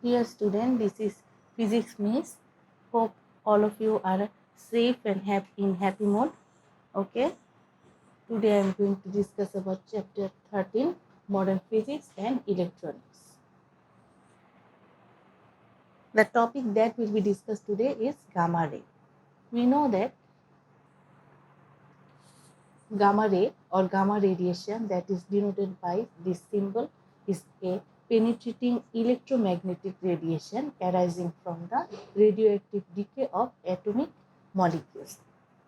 Dear student, this is Physics Miss. Hope all of you are safe and in happy mode. Okay. Today I am going to discuss about chapter 13, Modern Physics and Electronics. The topic that will be discussed today is gamma ray. We know that gamma ray or gamma radiation, that is denoted by this symbol, is a penetrating electromagnetic radiation arising from the radioactive decay of atomic molecules.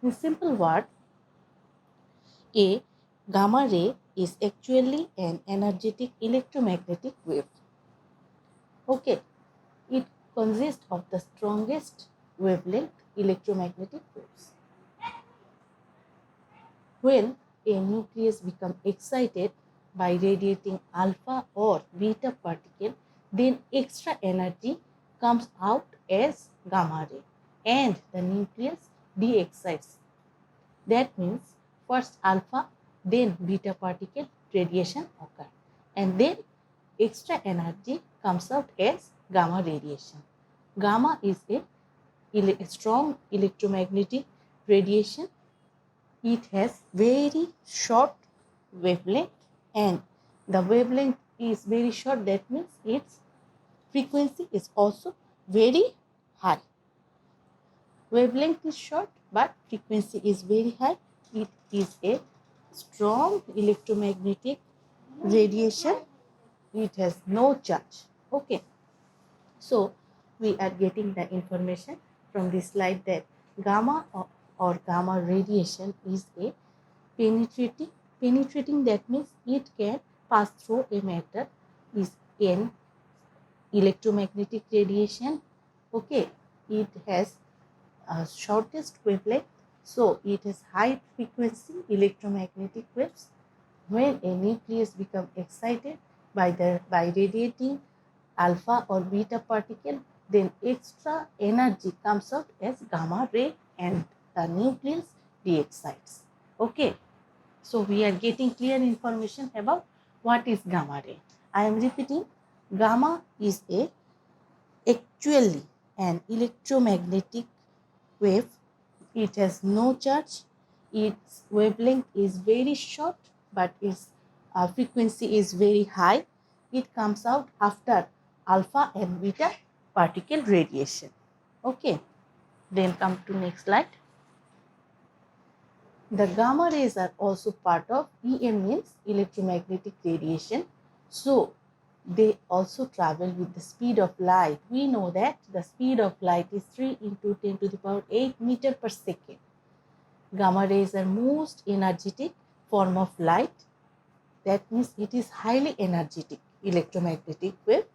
In simple words, a gamma ray is actually an energetic electromagnetic wave. Okay, it consists of the strongest wavelength electromagnetic waves. When a nucleus becomes excited by radiating alpha or beta particle, then extra energy comes out as gamma ray and the nucleus de-excites. That means first alpha, then beta particle radiation occur, and then extra energy comes out as gamma radiation. Gamma is a strong electromagnetic radiation. It has very short wavelength, and the wavelength is very short. That means its frequency is also very high. Wavelength is short but frequency is very high. It is a strong electromagnetic radiation. It has no charge. Okay. So we are getting the information from this slide that gamma or gamma radiation is a penetrating, that means it can pass through a matter, is an electromagnetic radiation. Okay, it has shortest wavelength, so it has high frequency electromagnetic waves. When a nucleus becomes excited by radiating alpha or beta particle, then extra energy comes out as gamma ray and the nucleus de-excites. Okay, so we are getting clear information about what is gamma ray. I am repeating, gamma is actually an electromagnetic wave. It has no charge. Its wavelength is very short, but its frequency is very high. It comes out after alpha and beta particle radiation. Okay, then come to next slide. The gamma rays are also part of EM, means electromagnetic radiation. So they also travel with the speed of light. We know that the speed of light is 3 into 10 to the power 8 meter per second. Gamma rays are most energetic form of light. That means it is highly energetic electromagnetic wave,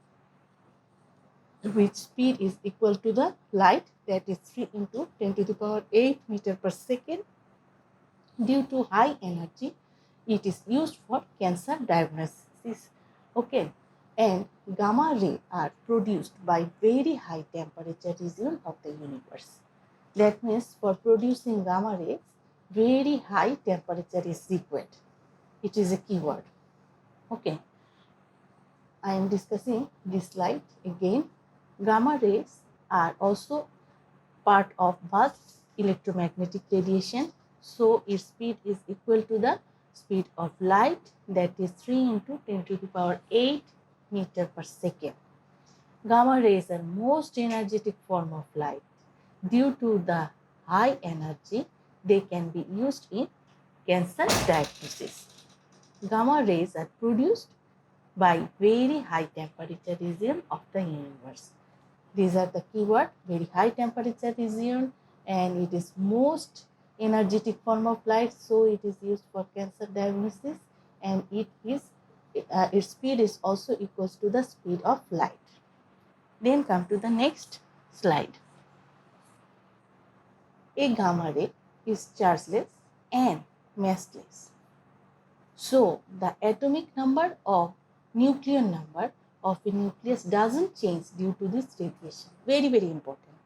which speed is equal to the light, that is 3 into 10 to the power 8 meter per second. Due to high energy, it is used for cancer diagnosis. Okay, and gamma ray are produced by very high temperature region of the universe. That means for producing gamma rays, very high temperature is required. It is a keyword. Okay, I am discussing this slide again. Gamma rays are also part of vast electromagnetic radiation. So its speed is equal to the speed of light, that is 3 into 10 to the power 8 meter per second. Gamma rays are most energetic form of light. Due to the high energy, they can be used in cancer diagnosis. Gamma rays are produced by very high temperature region of the universe. These are the keyword, very high temperature region, and it is most energetic form of light, so it is used for cancer diagnosis, and its speed is also equals to the speed of light. Then come to the next slide. A gamma ray is chargeless and massless. So the atomic number or nuclear number of a nucleus doesn't change due to this radiation. Very, very important.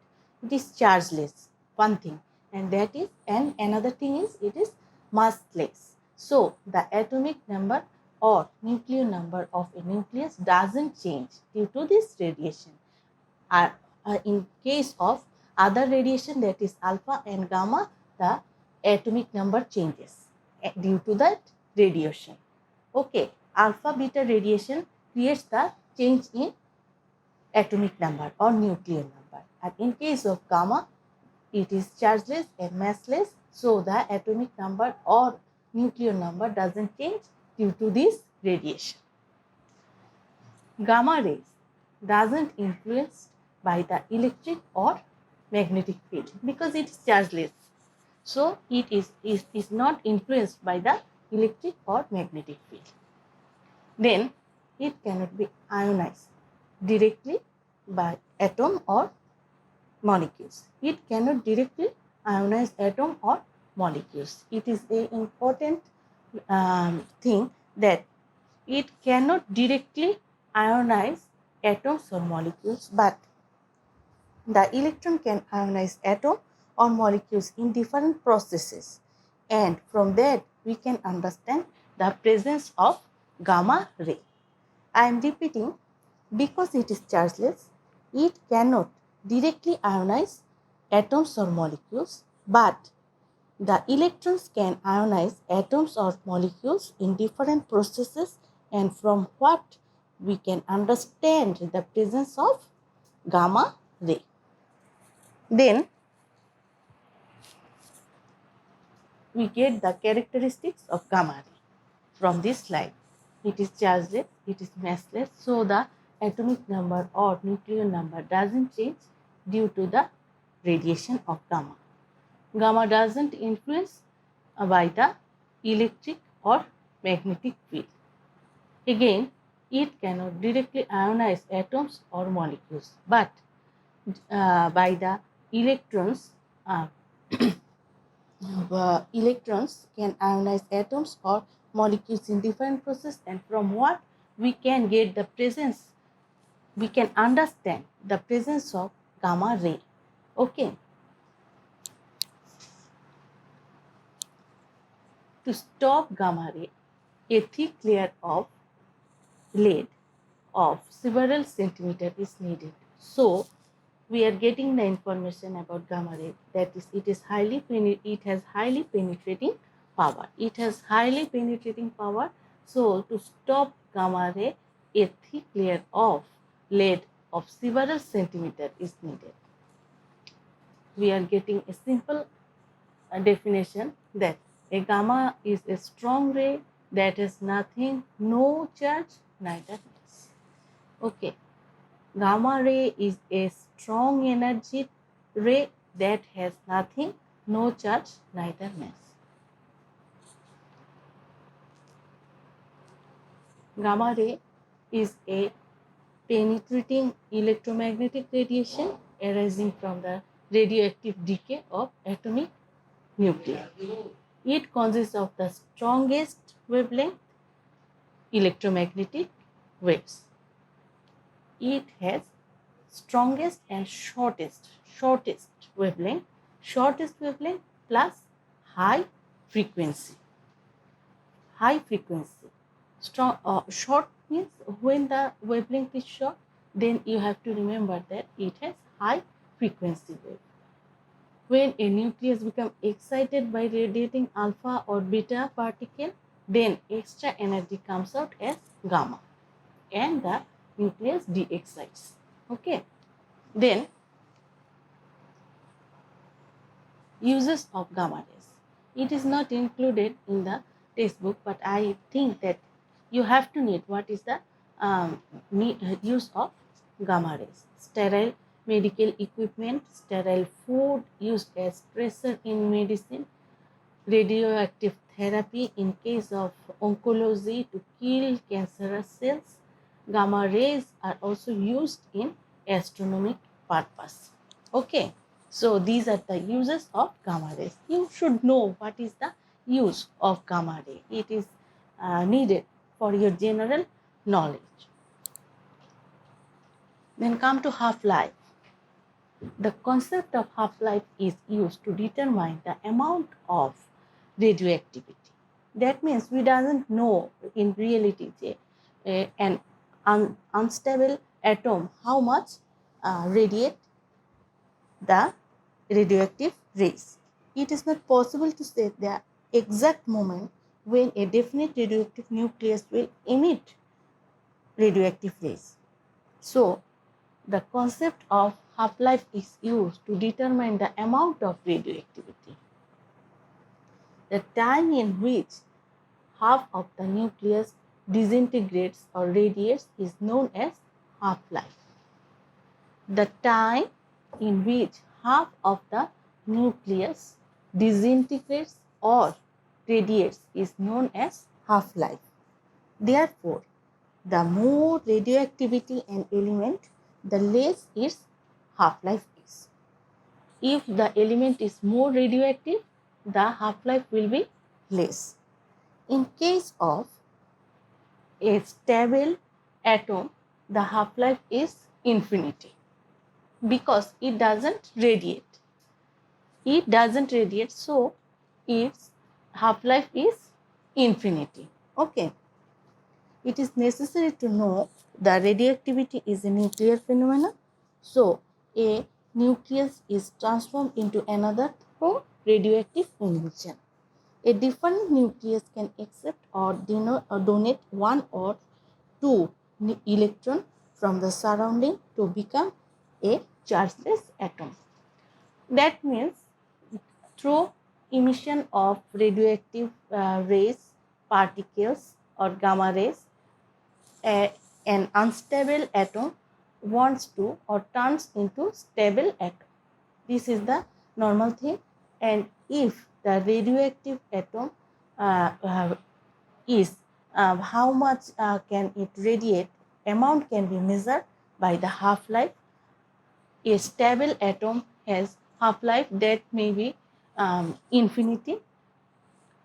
It is chargeless, one thing, and another thing is it is massless. So the atomic number or nuclear number of a nucleus doesn't change due to this radiation. In case of other radiation, that is alpha and gamma, the atomic number changes due to that radiation. Okay, alpha beta radiation creates the change in atomic number or nuclear number, and in case of gamma, it is chargeless and massless, so the atomic number or nuclear number doesn't change due to this radiation. Gamma rays doesn't influenced by the electric or magnetic field because it is chargeless. So it is not influenced by the electric or magnetic field. Then it cannot be ionized directly by atom or molecules. It cannot directly ionize atom or molecules. It is an important thing that it cannot directly ionize atoms or molecules, but the electron can ionize atom or molecules in different processes, and from that we can understand the presence of gamma ray. I am repeating, because it is chargeless, it cannot directly ionize atoms or molecules, but the electrons can ionize atoms or molecules in different processes, and from what we can understand the presence of gamma ray. Then we get the characteristics of gamma ray from this slide. It is chargeless, it is massless, so the atomic number or nuclear number doesn't change due to the radiation of gamma. Gamma doesn't influence by the electric or magnetic field. Again, it cannot directly ionize atoms or molecules, but by the electrons, electrons can ionize atoms or molecules in different processes, and from what we can get the presence, we can understand the presence of gamma ray. Okay. To stop gamma ray, a thick layer of lead of several centimeters is needed. So we are getting the information about gamma ray, that is, it has highly penetrating power. It has highly penetrating power. So to stop gamma ray, a thick layer of lead of several centimeters is needed. We are getting a simple definition that a gamma is a strong ray that has nothing, no charge, neither mass. Okay. Gamma ray is a strong energy ray that has nothing, no charge, neither mass. Gamma ray is a penetrating electromagnetic radiation arising from the radioactive decay of atomic nuclei. It consists of the strongest wavelength electromagnetic waves. It has strongest and shortest wavelength plus high frequency. Short means when the wavelength is short, then you have to remember that it has high frequency wave. When a nucleus becomes excited by radiating alpha or beta particle, then extra energy comes out as gamma, and the nucleus de-excites. Okay. Then uses of gamma rays. It is not included in the textbook, but I think that you have to need what is the use of gamma rays. Sterile medical equipment, sterile food used as pressure in medicine, radioactive therapy in case of oncology to kill cancerous cells. Gamma rays are also used in astronomic purpose. Okay, so these are the uses of gamma rays. You should know what is the use of gamma ray. It is needed for your general knowledge. Then come to half-life. The concept of half-life is used to determine the amount of radioactivity. That means we doesn't know in reality an unstable atom how much radiate the radioactive rays. It is not possible to say the exact moment when a definite radioactive nucleus will emit radioactive rays. So, the concept of half-life is used to determine the amount of radioactivity. The time in which half of the nucleus disintegrates or radiates is known as half-life. The time in which half of the nucleus disintegrates or radiates is known as half-life. Therefore, the more radioactivity an element, the less its half-life is. If the element is more radioactive, the half-life will be less. In case of a stable atom, the half-life is infinity because it doesn't radiate. It doesn't radiate, so its half-life is infinity. Okay. It is necessary to know the radioactivity is a nuclear phenomenon. So, a nucleus is transformed into another through radioactive emission. A different nucleus can accept or donate one or two electrons from the surrounding to become a chargeless atom. That means through emission of radioactive rays, particles or gamma rays, an unstable atom wants to or turns into stable atom. This is the normal thing. And if the radioactive atom is how much can it radiate, amount can be measured by the half-life. A stable atom has half-life that may be infinity.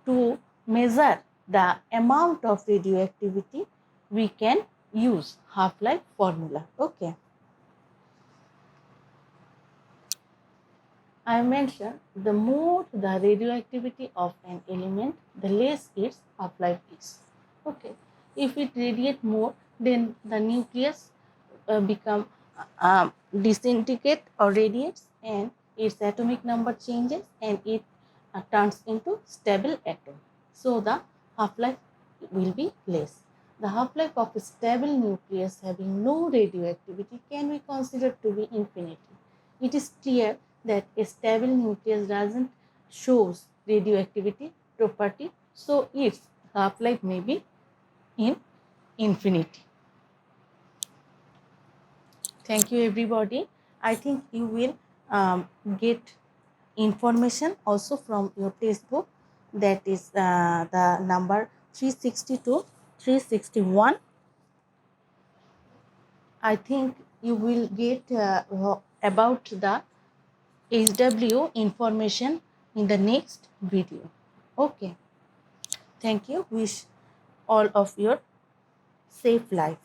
To measure the amount of radioactivity, we can use half-life formula. Okay. I mentioned the more the radioactivity of an element, the less its half-life is. Okay. If it radiates more, then the nucleus become disintegrate or radiates, and its atomic number changes, and it turns into stable atom. So the half-life will be less. The half-life of a stable nucleus having no radioactivity can be considered to be infinity. It is clear that a stable nucleus doesn't shows radioactivity property, so its half-life may be in infinity. Thank you, everybody. I think you will get information also from your textbook, that is the number 362, 361. I think you will get about the HW information in the next video. Okay. Thank you. Wish all of your safe life.